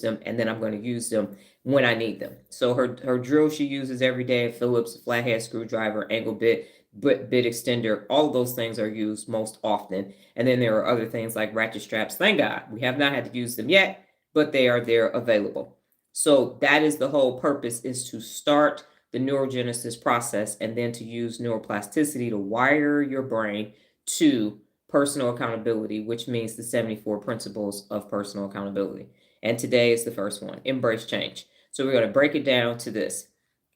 them, and then I'm going to use them when I need them. So her drill she uses every day, Phillips, flathead screwdriver, angle bit, bit extender, all of those things are used most often. And then there are other things like ratchet straps. Thank God we have not had to use them yet, but they are there available. So that is the whole purpose, is to start the neurogenesis process and then to use neuroplasticity to wire your brain to personal accountability, which means the 74 principles of personal accountability. And today is the first one, embrace change. So we're going to break it down to this.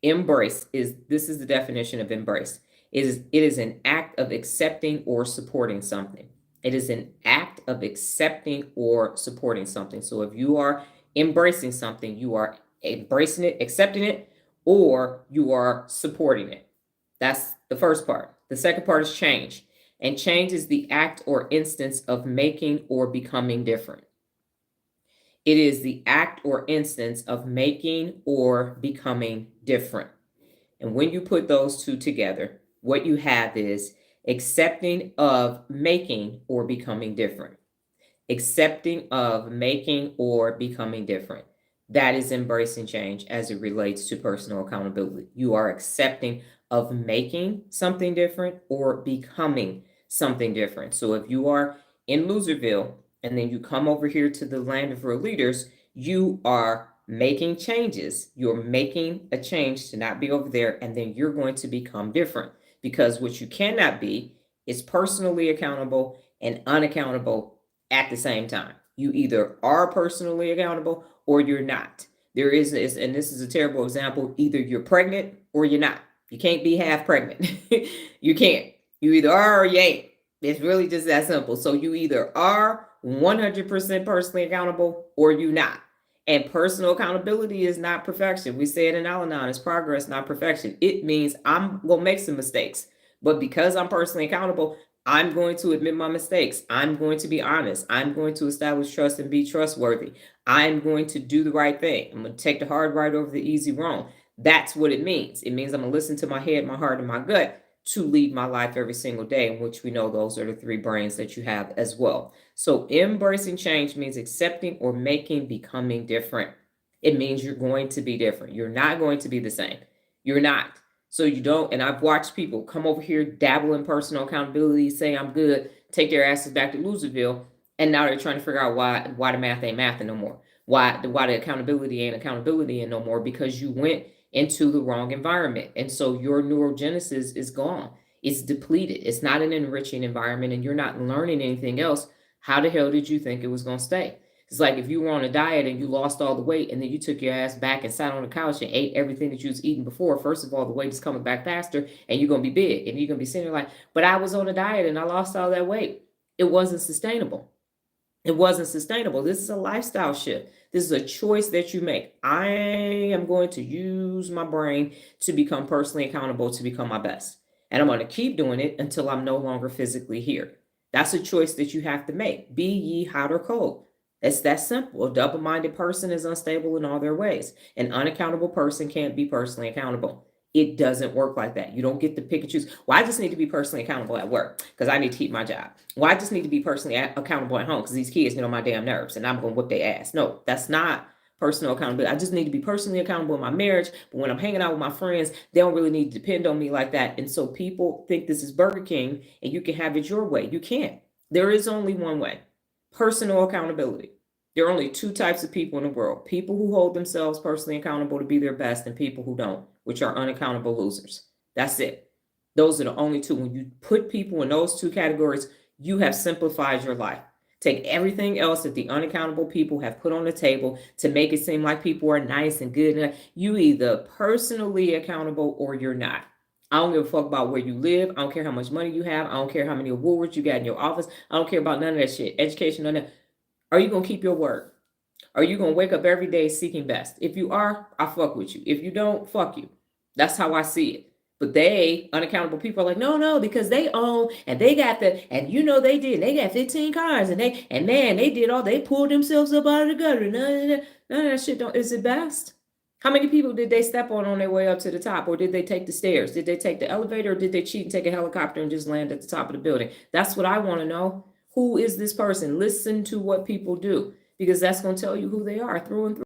Embrace is the definition of embrace. It is an act of accepting or supporting something. It is an act of accepting or supporting something. So if you are embracing something, you are embracing it, accepting it, or you are supporting it. That's the first part. The second part is change. And change is the act or instance of making or becoming different. It is the act or instance of making or becoming different. And when you put those two together, what you have is accepting of making or becoming different. Accepting of making or becoming different. That is embracing change as it relates to personal accountability. You are accepting of making something different or becoming something different. So if you are in Loserville and then you come over here to the land of real leaders, you are making changes. You're making a change to not be over there, and then you're going to become different, because what you cannot be is personally accountable and unaccountable at the same time. You either are personally accountable or you're not. There is, and this is a terrible example, either you're pregnant or you're not. You can't be half pregnant. You can't. You either are or you ain't. It's really just that simple. So you either are 100% personally accountable or you not. And personal accountability is not perfection. We say it in Al-Anon, it's progress, not perfection. It means I'm going to make some mistakes. But because I'm personally accountable, I'm going to admit my mistakes. I'm going to be honest. I'm going to establish trust and be trustworthy. I'm going to do the right thing. I'm going to take the hard right over the easy wrong. That's what it means. It means I'm going to listen to my head, my heart, and my gut to lead my life every single day, in which we know those are the three brains that you have as well. So embracing change means accepting or making becoming different. It means you're going to be different. You're not going to be the same. You're not. So you don't, and I've watched people come over here, dabble in personal accountability, say I'm good, take their asses back to Loserville, and now they're trying to figure out why the math ain't mathing no more. Why the accountability ain't accountability no more, because you went into the wrong environment. And so your neurogenesis is gone. It's depleted. It's not an enriching environment, and you're not learning anything else. How the hell did you think it was going to stay? It's like if you were on a diet and you lost all the weight and then you took your ass back and sat on the couch and ate everything that you was eating before. First of all, the weight is coming back faster and you're going to be big, and you're going to be sitting there like, but I was on a diet and I lost all that weight. It wasn't sustainable. It wasn't sustainable. This is a lifestyle shift. This is a choice that you make. I am going to use my brain to become personally accountable, to become my best. And I'm going to keep doing it until I'm no longer physically here. That's a choice that you have to make. Be ye hot or cold. It's that simple. A double-minded person is unstable in all their ways. An unaccountable person can't be personally accountable. It doesn't work like that. You don't get to pick and choose. Well, I just need to be personally accountable at work because I need to keep my job. Well, I just need to be personally accountable at home because these kids get on my damn nerves and I'm going to whip their ass. No, that's not personal accountability. I just need to be personally accountable in my marriage. But when I'm hanging out with my friends, they don't really need to depend on me like that. And so people think this is Burger King and you can have it your way. You can't. There is only one way. Personal accountability. There are only two types of people in the world: people who hold themselves personally accountable to be their best, and people who don't, which are unaccountable losers. That's it. Those are the only two. When you put people in those two categories, you have simplified your life. Take everything else that the unaccountable people have put on the table to make it seem like people are nice and good. You either personally accountable or you're not. I don't give a fuck about where you live. I don't care how much money you have. I don't care how many awards you got in your office. I don't care about none of that shit. Education, none of that. Are you going to keep your word? Are you going to wake up every day seeking best? If you are, I fuck with you. If you don't, fuck you. That's how I see it. But they, unaccountable people, are like, no, because they own and they got and they did. They got 15 cars and they did all, they pulled themselves up out of the gutter. None of that shit is it best? How many people did they step on their way up to the top? Or did they take the stairs? Did they take the elevator, or did they cheat and take a helicopter and just land at the top of the building? That's what I want to know. Who is this person? Listen to what people do. because that's going to tell you who they are through and through.